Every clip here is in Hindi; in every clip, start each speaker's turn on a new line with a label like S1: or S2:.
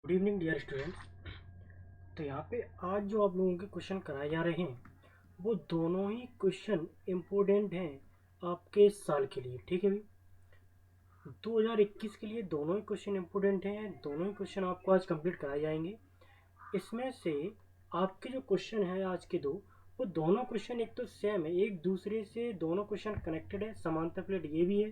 S1: Good evening dear students. तो यहाँ पे आज जो आप लोगों के क्वेश्चन कराए जा रहे हैं वो दोनों ही क्वेश्चन इम्पोर्टेंट हैं आपके इस साल के लिए। ठीक है भाई, 2021 के लिए दोनों ही क्वेश्चन इम्पोर्टेंट हैं। दोनों ही क्वेश्चन आपको आज कंप्लीट कराए जाएंगे। इसमें से आपके जो क्वेश्चन हैं आज के दो, वो दोनों क्वेश्चन एक तो सेम है, एक दूसरे से दोनों क्वेश्चन कनेक्टेड है। समांतर प्लेट ये भी है,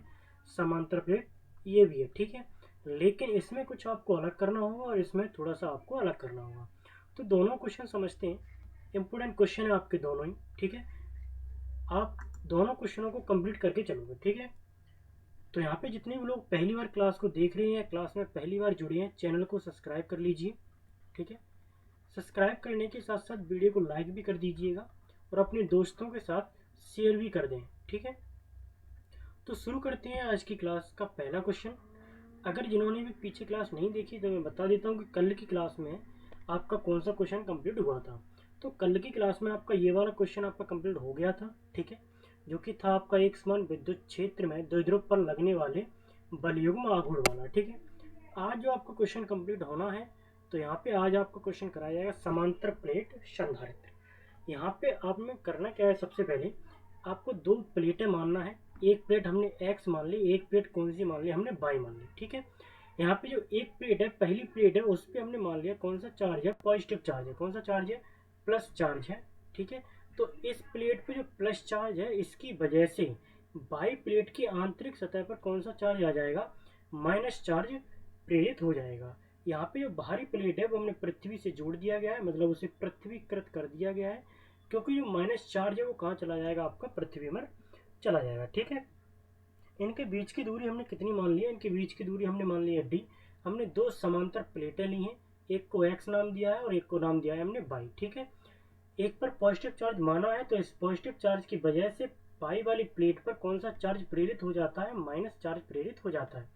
S1: समांतर प्लेट ये भी है। ठीक है, लेकिन इसमें कुछ आपको अलग करना होगा और इसमें थोड़ा सा आपको अलग करना होगा। तो दोनों क्वेश्चन समझते हैं, इंपोर्टेंट क्वेश्चन है आपके दोनों ही। ठीक है, आप दोनों क्वेश्चनों को कंप्लीट करके चलोगे। ठीक है, तो यहाँ पे जितने भी लोग पहली बार क्लास को देख रहे हैं, क्लास में पहली बार जुड़े हैं, चैनल को सब्सक्राइब कर लीजिए। ठीक है, सब्सक्राइब करने के साथ साथ वीडियो को लाइक भी कर दीजिएगा और अपने दोस्तों के साथ शेयर भी कर दें। ठीक है, तो शुरू करते हैं आज की क्लास का पहला क्वेश्चन। अगर जिन्होंने भी पीछे क्लास नहीं देखी तो मैं बता देता हूँ कि कल की क्लास में आपका कौन सा क्वेश्चन कंप्लीट हुआ था। तो कल की क्लास में आपका ये वाला क्वेश्चन आपका कंप्लीट हो गया था। ठीक है, जो कि था आपका एक समान विद्युत क्षेत्र में द्विध्रुव पर लगने वाले बलयुग्म आघूर्ण वाला। ठीक है, आज जो आपका क्वेश्चन कंप्लीट होना है, तो यहाँ पे आज आपका क्वेश्चन कराया जाएगा समांतर प्लेट संधारित्र। यहाँ पे आपने करना क्या है, सबसे पहले आपको दो प्लेटें मानना है। एक प्लेट हमने एक्स मान ली, एक प्लेट कौन सी मान ली, हमने वाई मान ली। ठीक है, यहाँ पे जो एक प्लेट है, पहली प्लेट है, उस पर हमने मान लिया कौन सा चार्ज है, पॉजिटिव चार्ज है। कौन सा चार्ज है, प्लस चार्ज है। ठीक है, तो इस प्लेट पे जो प्लस चार्ज है, इसकी वजह से बाई प्लेट की आंतरिक सतह पर कौन सा चार्ज आ जाएगा, माइनस चार्ज प्रेरित हो जाएगा। यहाँ पे जो बाहरी प्लेट है वो हमने पृथ्वी से जोड़ दिया गया है, मतलब उसे पृथ्वीकृत कर दिया गया है, क्योंकि जो माइनस चार्ज है वो कहाँ चला जाएगा, आपका पृथ्वी में चला जाएगा। ठीक है, इनके बीच की दूरी हमने कितनी मान ली है, इनके बीच की दूरी हमने मान ली है डी। हमने दो समांतर प्लेटें ली हैं, एक को एक्स नाम दिया है और एक को नाम दिया है हमने वाई। ठीक है, एक पर पॉजिटिव चार्ज माना है, तो इस पॉजिटिव चार्ज की वजह से पाई वाली प्लेट पर कौन सा चार्ज प्रेरित हो जाता है, माइनस चार्ज प्रेरित हो जाता है।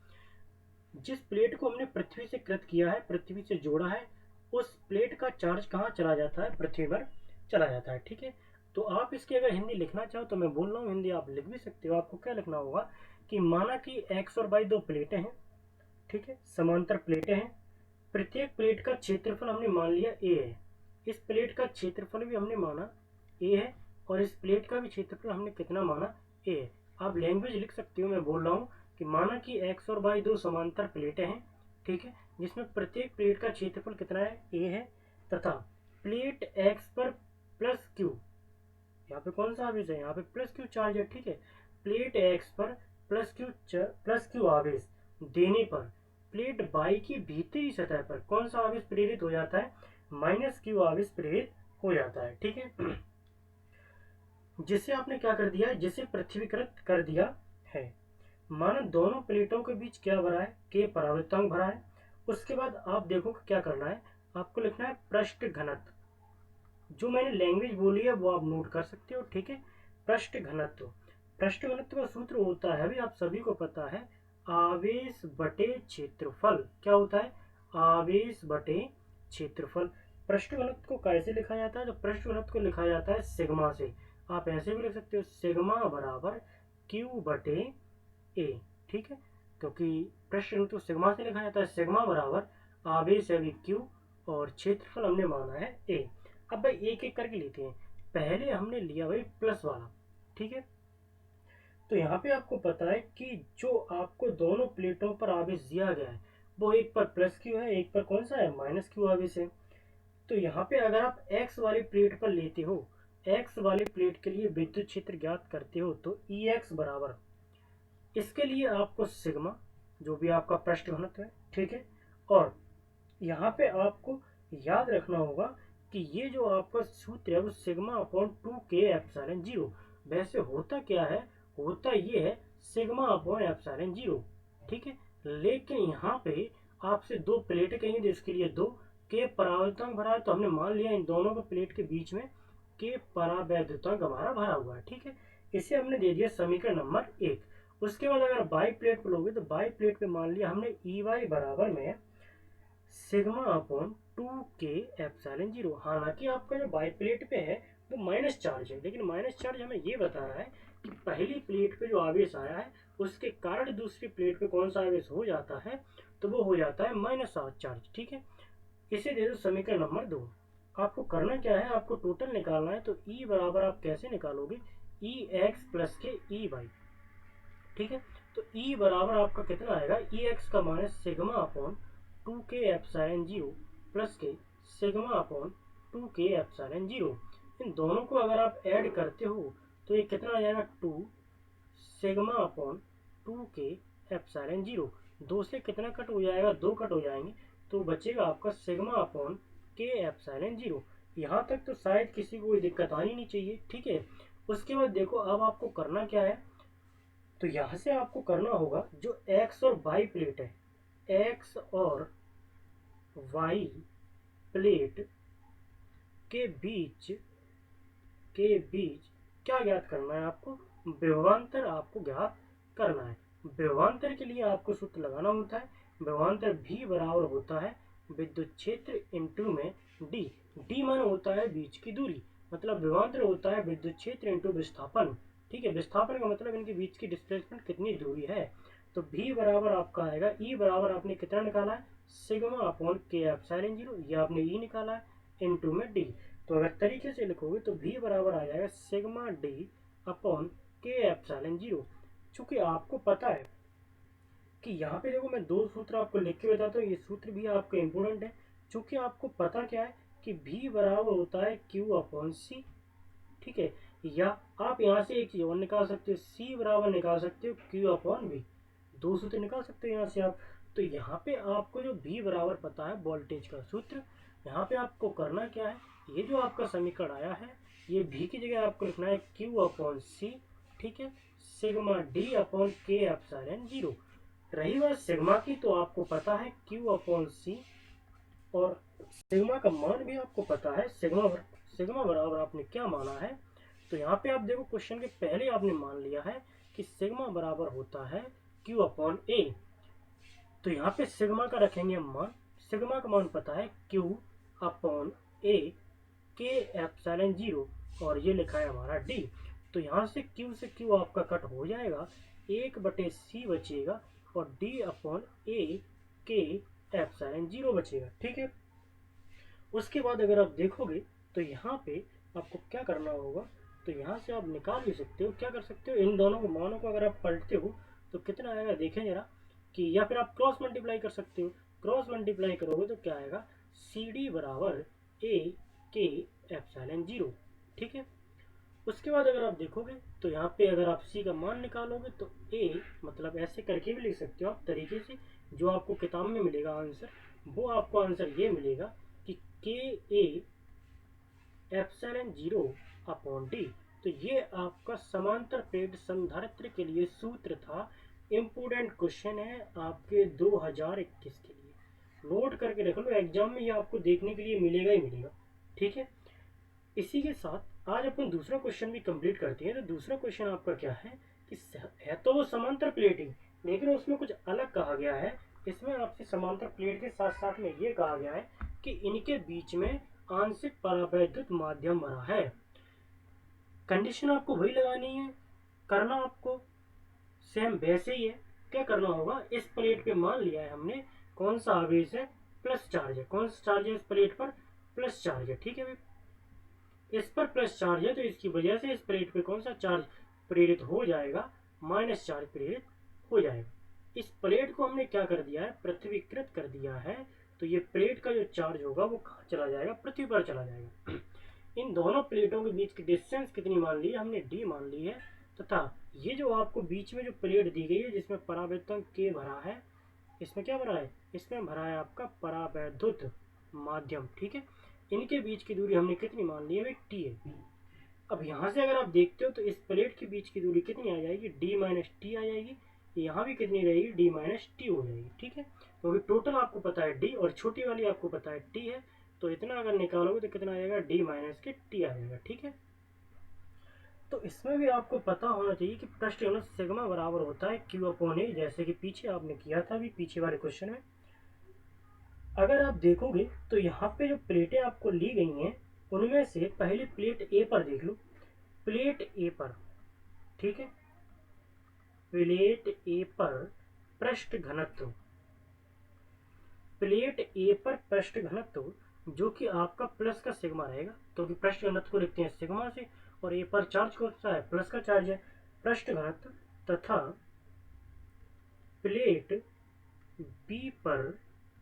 S1: जिस प्लेट को हमने पृथ्वी से कृत किया है, पृथ्वी से जोड़ा है, उस प्लेट का चार्ज कहाँ चला जाता है, पृथ्वी पर चला जाता है। ठीक है, तो आप इसकी अगर हिंदी लिखना चाहो तो मैं बोल रहा हूँ, हिंदी आप लिख भी सकते हो। आपको क्या लिखना होगा कि माना कि एक्स और वाई दो प्लेटें हैं। ठीक है, समांतर प्लेटें हैं। प्रत्येक प्लेट का क्षेत्रफल हमने मान लिया ए है। इस प्लेट का क्षेत्रफल भी हमने माना ए है और इस प्लेट का भी क्षेत्रफल हमने कितना माना, ए है। आप लैंग्वेज लिख सकते हो, मैं बोल रहा हूँ कि माना कि एक्स और वाई दो समांतर प्लेटें हैं। ठीक है, जिसमें प्रत्येक प्लेट का क्षेत्रफल कितना है, ए है, तथा प्लेट एक्स पर प्लस क्यू, यहाँ पे कौन सा आवेश है, यहाँ पे प्लस क्यू चार्ज है। ठीक है, प्लेट एक्स पर प्लस क्यू आवेश देने पर प्लेट वाई की भीतरी सतह पर कौन सा आवेश प्रेरित हो जाता है, माइनस क्यू आवेश प्रेरित हो जाता है। ठीक है, जिसे आपने क्या कर दिया है, जिसे पृथ्वीकृत कर दिया है। माना दोनों प्लेटों के बीच क्या भरा है, के परावर्तनांक भरा है। उसके बाद आप देखो कि क्या करना है, आपको लिखना है पृष्ठ घनत्व। जो मैंने लैंग्वेज बोली है वो आप नोट कर सकते हो। ठीक है, पृष्ठ घनत्व, पृष्ठ घनत्व का सूत्र होता है, अभी आप सभी को पता है, आवेश बटे क्षेत्रफल। क्या होता है, आवेश बटे क्षेत्रफल। पृष्ठ घनत्व को कैसे लिखा जाता है, तो पृष्ठ घनत्व को लिखा जाता है सिग्मा से। आप ऐसे भी लिख सकते हो, सिग्मा बराबर क्यू बटे ए। ठीक है, क्योंकि पृष्ठ घनत्व सिग्मा से लिखा जाता है, सिग्मा बराबर आवेश है क्यू और क्षेत्रफल हमने माना है ए। अब भाई एक एक करके लेते हैं। पहले हमने लिया भाई प्लस वाला। ठीक है, तो यहाँ पे आपको पता है कि जो आपको दोनों प्लेटों पर आवेश दिया गया है, वो एक पर प्लस क्यू है, एक पर कौन सा है, माइनस क्यू आवेश है। तो यहाँ पे अगर आप एक्स वाली प्लेट पर लेते हो, एक्स वाली प्लेट के लिए विद्युत क्षेत्र ज्ञात करते हो, तो ई एक्स बराबर, इसके लिए आपको सिग्मा, जो भी आपका पृष्ठ घनत्व है, ठीक है, और यहाँ पे आपको याद रखना होगा कि ये जो आपका सूत्र है वो सिग्मा अपॉन 2k एप्सिलॉन 0। वैसे होता क्या है, होता ये है सिग्मा अपॉन एप्सिलॉन 0। ठीक है, लेकिन यहाँ पे आपसे दो प्लेटें कहेंगे तो इसके लिए दो के परावर्तनांक भरा है, तो हमने मान लिया इन दोनों के प्लेट के बीच में के परावैद्युतांक हमारा भरा हुआ है। ठीक है, इसे हमने दे दिया समीकरण नंबर 1। उसके बाद अगर बाई प्लेट पे लोगे तो बाई प्लेट पे मान लिया हमने ई वाई बराबर में सिग्मा अपॉन 2k एप्सिलॉन 0। हालांकि आपका जो बाई प्लेट पे है वो माइनस चार्ज है, लेकिन माइनस चार्ज हमें ये बता रहा है कि पहली प्लेट पे जो आवेश आया है उसके कारण दूसरी प्लेट पे कौन सा आवेश हो जाता है, तो वो हो जाता है माइनस चार्ज। ठीक है, इसे दे दो समीकरण नंबर 2। आपको करना क्या है, आपको टोटल निकालना है। तो ई बराबर आप कैसे निकालोगे, ई एक्स प्लस के ई वाई। ठीक है, तो ई बराबर आपका कितना आएगा, ई एक्स का minus sigma upon 2k epsilon 0 plus के सिग्मा अपॉन 2k एप्सिलॉन 0। इन दोनों को अगर आप ऐड करते हो तो ये कितना आ जाएगा, 2 सिग्मा अपॉन 2k एप्सिलॉन 0। दो से कितना कट हो जाएगा, दो कट हो जाएंगे, तो बचेगा आपका सिग्मा अपॉन के एप्सिलॉन 0। यहाँ तक तो शायद किसी को कोई दिक्कत आनी नहीं चाहिए। ठीक है, उसके बाद देखो अब आपको करना क्या है, तो यहाँ से आपको करना होगा जो एक्स और वाई प्लेट है, एक्स और वाई प्लेट के बीच क्या ज्ञात करना है आपको, विभवांतर आपको ज्ञात करना है। विभवांतर के लिए आपको सूत्र लगाना होता है, विभवांतर भी बराबर होता है विद्युत क्षेत्र इंटू में डी। डी मान होता है बीच की दूरी, मतलब विभवांतर होता है विद्युत क्षेत्र इंटू विस्थापन। ठीक है, विस्थापन का मतलब इनके बीच की डिस्प्लेसमेंट कितनी दूरी है। तो भी बराबर आपका आएगा, ई बराबर आपने कितना निकाला है, सिग्मा अपॉन के एप्सिलॉन 0, ये आपने ई निकाला है, इंटू में डी। तो अगर तरीके से लिखोगे तो भी बराबर आ जाएगा सिग्मा डी अपॉन के एप्सिलॉन 0। चूंकि आपको पता है कि यहाँ पे देखो मैं दो सूत्र आपको लिख के बताता हूँ, ये सूत्र भी आपका इंपोर्टेंट है। चूंकि आपको पता क्या है कि भी बराबर होता है क्यू अपॉन सी। ठीक है, या आप यहाँ से एक चीज और निकाल सकते हो, सी बराबर निकाल सकते हो क्यू अपॉन बी। दो सूत्र निकाल सकते हो यहाँ से आप। तो यहाँ पे आपको जो भी बराबर पता है वोल्टेज का सूत्र, यहाँ पे आपको करना क्या है, ये जो आपका समीकरण आया है ये भी की जगह आपको लिखना है क्यू अपॉन सी। ठीक है, सिग्मा डी अपॉन के एप्सिलॉन 0। रही बात सिग्मा की, तो आपको पता है क्यू अपॉन सी, और सिग्मा का मान भी आपको पता है। सिग्मा बराबर आपने क्या माना है, तो यहाँ पे आप देखो क्वेश्चन के पहले आपने मान लिया है कि सिग्मा बराबर होता है क्यू अपॉन ए। तो यहाँ पे सिग्मा का रखेंगे हम मान, सिग्मा का मान पता है क्यू अपॉन ए के एप्सिलॉन 0, और ये लिखा है हमारा डी। तो यहाँ से क्यू आपका कट हो जाएगा, 1/c बचेगा, और डी अपॉन ए के एप्सिलॉन 0 बचेगा। ठीक है, उसके बाद अगर आप देखोगे तो यहाँ पे आपको क्या करना होगा, तो यहाँ से आप निकाल भी सकते हो, क्या कर सकते हो, इन दोनों को मानों को अगर आप पलटते हो तो कितना आएगा देखें जरा, कि या फिर आप क्रॉस मल्टीप्लाई कर सकते हो। क्रॉस मल्टीप्लाई करोगे तो क्या आएगा, सी डी बराबर ए के एप्सिलॉन 0। ठीक है, उसके बाद अगर आप देखोगे तो यहाँ पे अगर आप सी का मान निकालोगे तो ए, मतलब ऐसे करके भी लिख सकते हो आप तरीके से, जो आपको किताब में मिलेगा आंसर, वो आपको आंसर ये मिलेगा कि के ए एप्सिलॉन 0 अपॉन डी। तो ये आपका समांतर प्लेट संधारित्र के लिए सूत्र था। इम्पोर्टेंट क्वेश्चन है आपके 2021 के लिए, नोट करके रख लो, एग्जाम में ये आपको देखने के लिए मिलेगा ही मिलेगा। ठीक है, इसी के साथ आज अपन दूसरा क्वेश्चन भी कंप्लीट करते हैं। तो दूसरा क्वेश्चन आपका क्या है कि है तो वो समांतर प्लेटिंग, लेकिन उसमें कुछ अलग कहा गया है। इसमें आपसे समांतर प्लेट के साथ साथ में ये कहा गया है कि इनके बीच में आंशिक परावैद्युत माध्यम भरा है। कंडीशन आपको वही लगानी है, करना आपको सेम वैसे ही है। क्या करना होगा, इस प्लेट पे मान लिया है हमने कौन सा आवेश है, प्लस चार्ज है। कौन सा चार्ज है इस प्लेट पर, प्लस चार्ज है। ठीक है भाई, इस पर प्लस चार्ज है, तो इसकी वजह से इस प्लेट पे कौन सा चार्ज प्रेरित हो जाएगा, माइनस चार्ज प्रेरित हो जाएगा। इस प्लेट को हमने क्या कर दिया है, पृथ्वीकृत कर दिया है। तो ये प्लेट का जो चार्ज होगा वो कहाँ चला जाएगा, पृथ्वी पर चला जाएगा। इन दोनों प्लेटों के बीच की डिस्टेंस कितनी मान ली है हमने, डी मान ली है। तथा ये जो आपको बीच में जो प्लेट दी गई है जिसमें परावैद्युत के भरा है, इसमें क्या भरा है, इसमें भरा है आपका परावैद्युत माध्यम। ठीक है, इनके बीच की दूरी हमने कितनी मान ली है भाई, टी है। अब यहाँ से अगर आप देखते हो तो इस प्लेट के बीच की दूरी कितनी आ जाएगी, डी माइनस टी आ जाएगी। यहाँ भी कितनी रहेगी, डी माइनस टी हो जाएगी। ठीक है, क्योंकि टोटल आपको पता है डी और छोटी वाली आपको पता है टी है, तो इतना अगर निकालोगे तो कितना आ जाएगा, डी माइनस के टी आ जाएगा। ठीक है, तो इसमें भी आपको पता होना चाहिए कि पृष्ठ यूनिट सिग्मा बराबर होता है क्यू अपॉन ए, जैसे कि पीछे आपने किया था अभी पीछे वाले क्वेश्चन में। अगर आप देखोगे तो यहाँ पे जो प्लेटें आपको ली गई हैं उनमें से पहली प्लेट ए पर देख लो, प्लेट ए पर, ठीक है, प्लेट ए पर पृष्ठ घनत्व, प्लेट ए पर पृष्ठ घनत्व जो कि आपका प्लस का सिग्मा रहेगा, क्योंकि पृष्ठ घनत्व को लिखते हैं सिग्मा से, और ए पर चार्ज कौन सा है, प्लस का चार्ज है। पृष्ठ घनत्व तथा प्लेट बी पर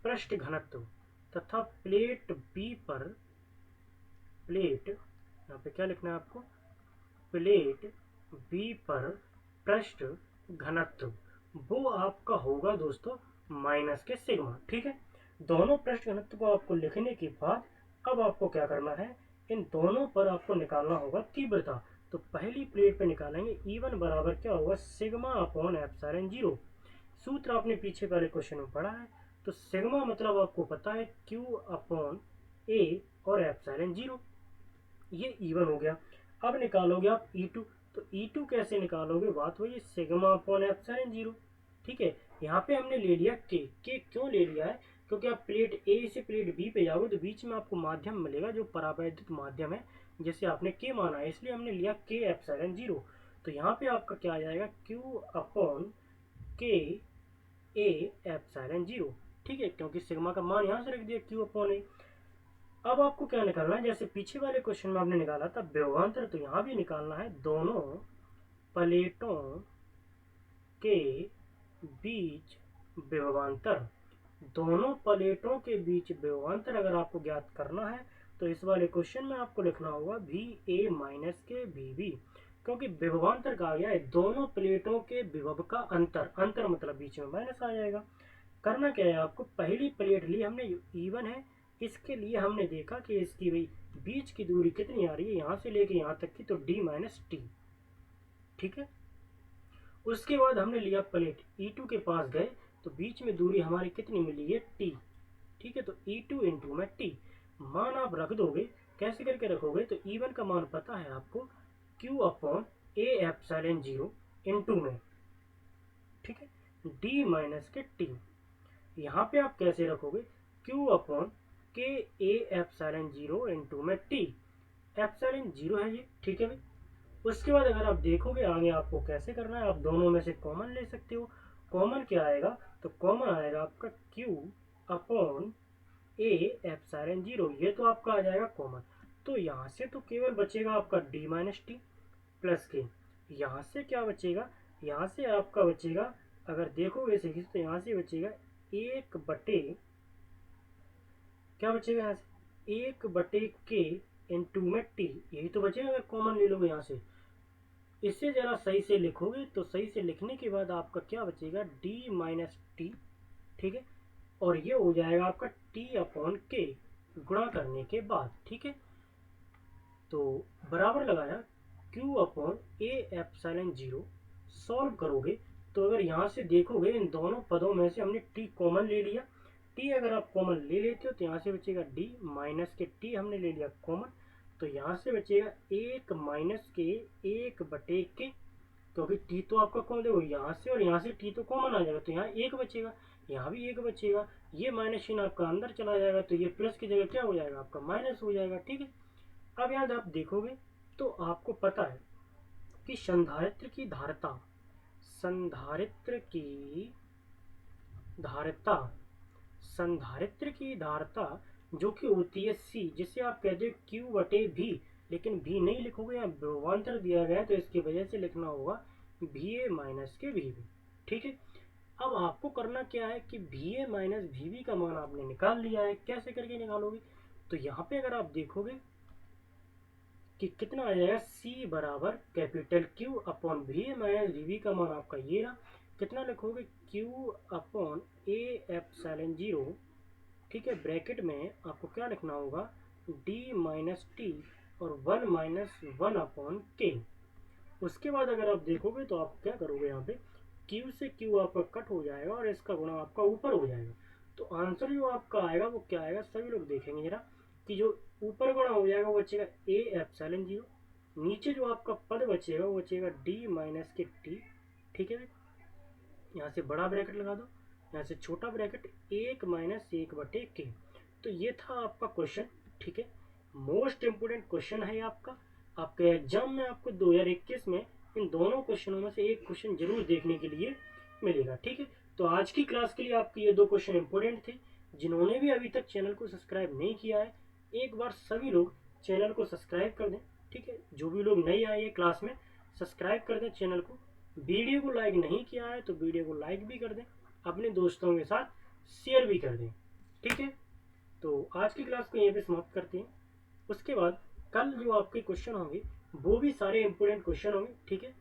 S1: पृष्ठ घनत्व तथा प्लेट बी पर, प्लेट यहाँ पे क्या लिखना है आपको, प्लेट बी पर पृष्ठ घनत्व वो आपका होगा दोस्तों माइनस के सिग्मा। ठीक है, दोनों पृष्ठ घनत्व को आपको लिखने के बाद अब आपको क्या करना है, इन दोनों पर आपको निकालना होगा तीव्रता। तो पहली प्लेट पे निकालेंगे E1 बराबर क्या होगा, सिग्मा अपॉन एप्सिलॉन जीरो। सूत्र आपने पीछे वाले क्वेश्चन में पढ़ा है, तो सिग्मा मतलब आपको पता है Q अपॉन ए और एप्सिलॉन जीरो, ये E1 हो गया। अब निकालोगे आप E2, तो E2 कैसे निकालोगे, बात वही सिग्मा अपॉन एप्सिलॉन जीरो। ठीक है, यहाँ पे हमने ले लिया के क्यों ले लिया है, क्योंकि आप प्लेट ए से प्लेट बी पे जाओगे तो बीच में आपको माध्यम मिलेगा जो परावैद्युत माध्यम है, जैसे आपने के माना है, इसलिए हमने लिया के एप्सिलॉन जीरो। तो यहाँ पे आपका क्या आ जाएगा, क्यू अपॉन के ए एप्सिलॉन जीरो। ठीक है, क्योंकि सिग्मा का मान यहाँ से रख दिया क्यू अपॉन ए। अब आपको क्या निकालना है, जैसे पीछे वाले क्वेश्चन में आपने निकाला था विभवांतर, तो यहाँ भी निकालना है दोनों प्लेटों के बीच विभवांतर। दोनों प्लेटों के बीच विभवांतर अगर आपको ज्ञात करना है तो इस वाले क्वेश्चन में आपको लिखना होगा भी ए माइनस के भी बी, क्योंकि विभवांतर कहा गया है दोनों प्लेटों के विभव का अंतर, अंतर मतलब बीच में माइनस आ जाएगा। करना क्या है आपको, पहली प्लेट ली हमने E1 है, इसके लिए हमने देखा कि इसकी भाई बीच की दूरी कितनी आ रही है, यहाँ से लेके यहाँ तक की, तो D माइनस टी। ठीक है, उसके बाद हमने लिया प्लेट E2 के पास गए तो बीच में दूरी हमारी कितनी मिली है, T। ठीक है, तो E2 इंटू में T मान आप रख दोगे, कैसे करके रखोगे, तो E1 का मान पता है आपको Q upon A epsilon zero into में, ठीक है, D माइनस के T। यहाँ पे आप कैसे रखोगे, Q अपॉन के ए एप्सिलॉन जीरो इंटू में T, एप्सिलॉन जीरो है ये। ठीक है भाई, उसके बाद अगर आप देखोगे आगे आपको कैसे करना है, आप दोनों में से कॉमन ले सकते हो। कॉमन क्या आएगा, तो कॉमन आएगा आपका Q upon A epsilon zero, ये तो आपका आ जाएगा कॉमन। तो यहाँ से तो केवल बचेगा आपका D माइनस टी प्लस के, यहाँ से क्या बचेगा, यहाँ से आपका बचेगा, अगर देखोगे सही तो यहाँ से बचेगा एक बटे, क्या बचेगा यहाँ से, एक बटे के इंटू में टी, यही तो बचेगा अगर कॉमन ले लोगे यहाँ से। इससे जरा सही से लिखोगे तो सही से लिखने के बाद आपका क्या बचेगा, D माइनस टी। ठीक है, और ये हो जाएगा आपका T अपॉन के गुणा करने के बाद। ठीक है, तो बराबर लगाया Q upon A epsilon zero, solve करोगे तो अगर यहाँ से देखोगे इन दोनों पदों में से हमने T कॉमन ले लिया, T अगर आप कॉमन ले लेते हो तो यहाँ से बचेगा D माइनस के T हमने ले लिया कॉमन, तो यहाँ से बचेगा एक माइनस के एक बटे के, क्योंकि T तो आपका कॉमन, देखो यहाँ से और यहाँ से T तो कॉमन आ जाएगा, तो यहाँ एक बचेगा, यहाँ भी एक बचेगा, ये माइनस चिन्ह आपका अंदर चला जाएगा, तो ये प्लस की जगह क्या हो जाएगा, आपका माइनस हो जाएगा। ठीक है, अब यहाँ आप देखोगे तो आपको पता है कि संधारित्र की धारिता, संधारित्र की धारिता, संधारित्र की धारिता जो कि होती है C, जिसे आप कहते हो Q बटे V, लेकिन V नहीं लिखोगे, यहाँ विभवांतर दिया गया है तो इसकी वजह से लिखना होगा VA माइनस के VB। ठीक है, अब आपको करना क्या है कि VA माइनस VB का मान आपने निकाल लिया है, कैसे करके निकालोगे, तो यहाँ पे अगर आप देखोगे कि कितना आ जाएगा, C बराबर capital Q upon VA minus VB का मान आपका ये रहा, कितना लिखोगे, Q upon A epsilon zero. ठीक है, ब्रैकेट में आपको क्या लिखना होगा, D माइनस टी और 1 माइनस 1 अपॉन के। उसके बाद अगर आप देखोगे तो आप क्या करोगे, यहाँ पे Q से Q आपका कट हो जाएगा और इसका गुणा आपका ऊपर हो जाएगा, तो आंसर जो आपका आएगा वो क्या आएगा, सभी लोग देखेंगे जरा कि जो ऊपर गुणा हो जाएगा वो बचेगा ए एप्सिलॉन जीरो, नीचे जो आपका पद बचेगा वो बचेगा D माइनस के टी। ठीक है, यहाँ से बड़ा ब्रैकेट लगा दो, यहाँ से छोटा ब्रैकेट, एक माइनस एक बटे के। तो ये था आपका क्वेश्चन। ठीक है, मोस्ट इम्पोर्टेंट क्वेश्चन है आपका, आपके एग्जाम में आपको 2021 में इन दोनों क्वेश्चनों में से एक क्वेश्चन जरूर देखने के लिए मिलेगा। ठीक है, तो आज की क्लास के लिए आपके ये 2 क्वेश्चन इंपॉर्टेंट थे। जिन्होंने भी अभी तक चैनल को सब्सक्राइब नहीं किया है, एक बार सभी लोग चैनल को सब्सक्राइब कर दें। ठीक है, जो भी लोग नए आए हैं क्लास में, सब्सक्राइब कर दें चैनल को। वीडियो को लाइक नहीं किया है तो वीडियो को लाइक भी कर दें, अपने दोस्तों के साथ शेयर भी कर दें। ठीक है, तो आज की क्लास को यहीं पे समाप्त करते हैं। उसके बाद कल जो आपके क्वेश्चन होंगे वो भी सारे इंपॉर्टेंट क्वेश्चन होंगे। ठीक है,